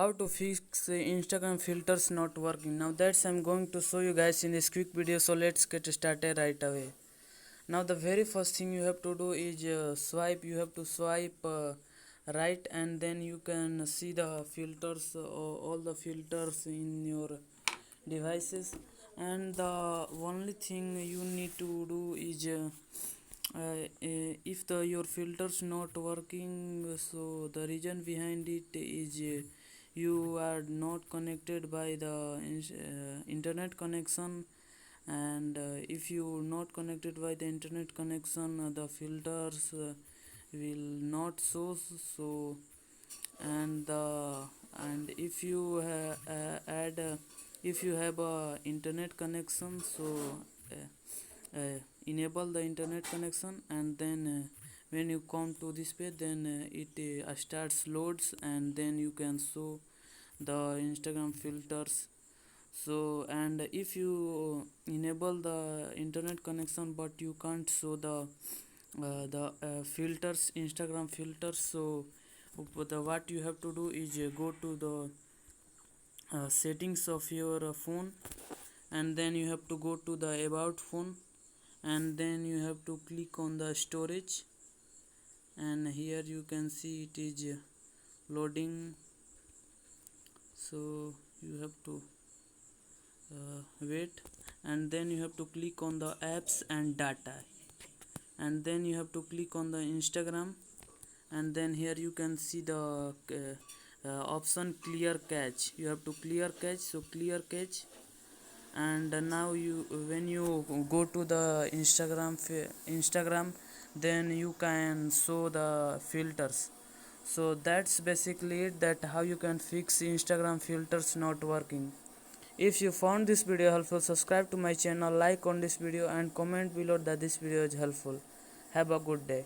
How to fix Instagram filters not working. Now that's I'm going to show you guys in this quick video, so let's get started right away. Now the very first thing you have to do is you have to swipe right, and then you can see the filters, all the filters in your devices. And the only thing you need to do is if your filters not working, so the reason behind it is you are not connected by the internet connection. And if you not connected by the internet connection, the filters will not show. So and if you add if you have a internet connection, so enable the internet connection, and then when you come to this page, then it starts loads, and then you can show the Instagram filters. So and if you enable the internet connection but you can't show the filters, Instagram filters, so what you have to do is go to the settings of your phone, and then you have to go to the about phone, and then you have to click on the storage, and here you can see it is loading. So you have to wait, and then you have to click on the apps and data, and then you have to click on the Instagram, and then here you can see the option clear cache. You have to clear cache, so clear cache. And now you when you go to the Instagram, then you can show the filters. So that's basically it, that how you can fix Instagram filters not working. If you found this video helpful, subscribe to my channel, like on this video, and comment below that this video is helpful. Have a good day.